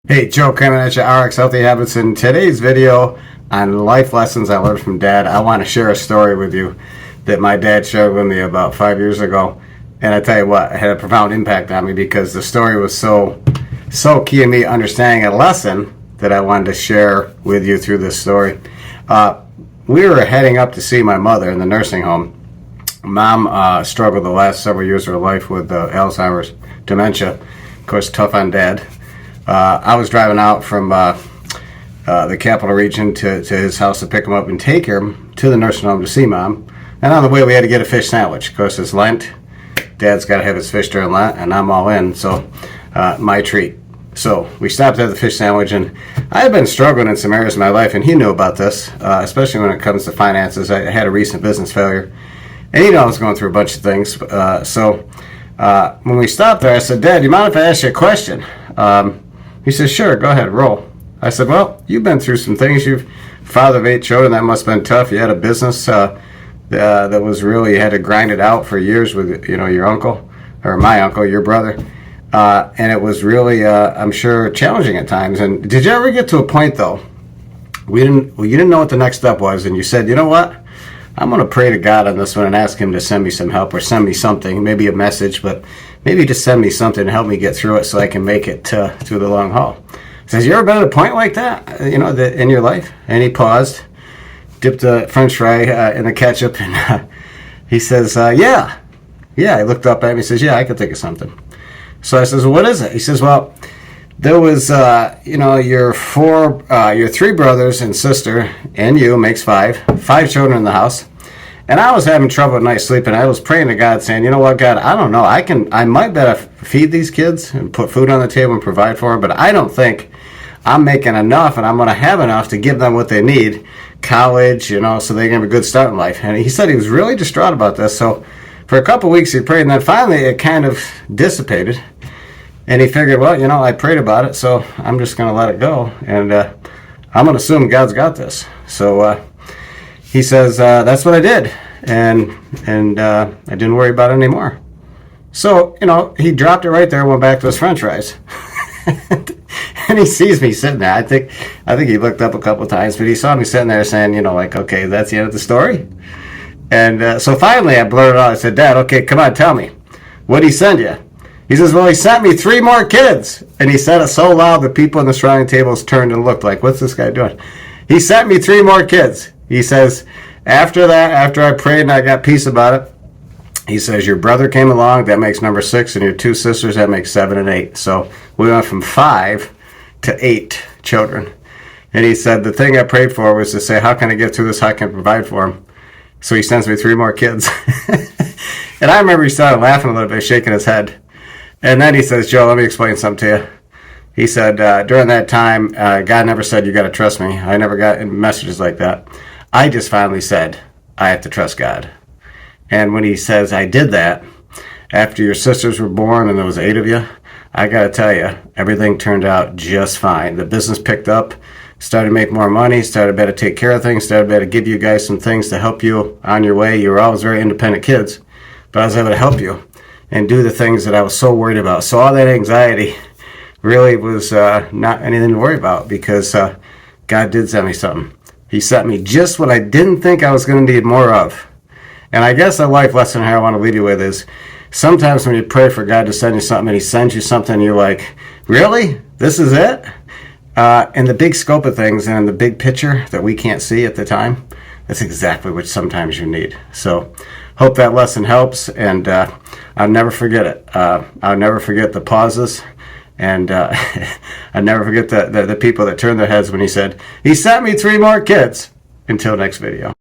Hey, Joe coming at you, RX Healthy Habits. In today's video on life lessons I learned from Dad, I want to share a story with you that my dad shared with me about 5 years ago. And I tell you what, it had a profound impact on me because the story was so key in me understanding a lesson that I wanted to share with you through this story. We were heading up to see my mother in the nursing home. Mom struggled the last several years of her life with Alzheimer's, dementia. Of course, tough on Dad. I was driving out from the capital region to his house to pick him up and take him to the nursing home to see Mom. And on the way, we had to get a fish sandwich. Of course, it's Lent. Dad's got to have his fish during Lent, and I'm all in, so my treat. So we stopped at the fish sandwich, and I had been struggling in some areas of my life, and he knew about this, especially when it comes to finances. I had a recent business failure, and he knew I was going through a bunch of things. So when we stopped there, I said, Dad, do you mind if I ask you a question? He says, sure, go ahead, roll. I said, well, you've been through some things. You've father of 8 children. That must have been tough. You had a business that was really, you had to grind it out for years with, your uncle, or my uncle, your brother. And it was really, I'm sure, challenging at times. And did you ever get to a point, though, you didn't know what the next step was, and you said, you know what? I'm going to pray to God on this one and ask him to send me some help or send me something, maybe a message, but maybe just send me something to help me get through it so I can make it through the long haul. He says, you ever been at a point like that, in your life? And he paused, dipped a French fry in the ketchup, and he says, yeah. He looked up at me and says, yeah, I could think of something. So I says, well, what is it? He says, well, there was, your 3 brothers and sister and you makes 5 children in the house. And I was having trouble at night sleeping. I was praying to God saying, you know what, God, I don't know. I might better feed these kids and put food on the table and provide for them, but I don't think I'm making enough and I'm going to have enough to give them what they need, college, so they can have a good start in life. And he said he was really distraught about this. So for a couple of weeks he prayed, and then finally it kind of dissipated. And he figured, well, I prayed about it, so I'm just going to let it go. And I'm going to assume God's got this. So he says, that's what I did. And I didn't worry about it anymore. So, he dropped it right there and went back to his French fries. And he sees me sitting there. I think he looked up a couple of times, but he saw me sitting there saying, okay, that's the end of the story. And so finally I blurted out. I said, Dad, okay, come on, tell me. What'd he send you? He says, well, he sent me 3 more kids. And he said it so loud the people in the surrounding tables turned and looked like, what's this guy doing? He sent me 3 more kids. He says, after I prayed and I got peace about it, he says, your brother came along, that makes number 6, and your 2 sisters, that makes 7 and 8. So we went from 5 to 8 children. And he said, the thing I prayed for was to say, how can I get through this? How can I provide for him? So he sends me 3 more kids. And I remember he started laughing a little bit, shaking his head. And then he says, Joe, let me explain something to you. He said, during that time, God never said, you got to trust me. I never got messages like that. I just finally said, I have to trust God. And when he says, I did that, after your sisters were born and there was 8 of you, I got to tell you, everything turned out just fine. The business picked up, started to make more money, started to better take care of things, started to better give you guys some things to help you on your way. You were always very independent kids, but I was able to help you and do the things that I was so worried about. So all that anxiety really was not anything to worry about, because God did send me something. He sent me just what I didn't think I was going to need more of. And I guess the life lesson here I want to leave you with is, sometimes when you pray for God to send you something and he sends you something, you're like, really? This is it? In the big scope of things and in the big picture that we can't see at the time, that's exactly what sometimes you need. So hope that lesson helps, and I'll never forget it. I'll never forget the pauses, and I'll never forget the people that turned their heads when he said, he sent me 3 more kids. Until next video.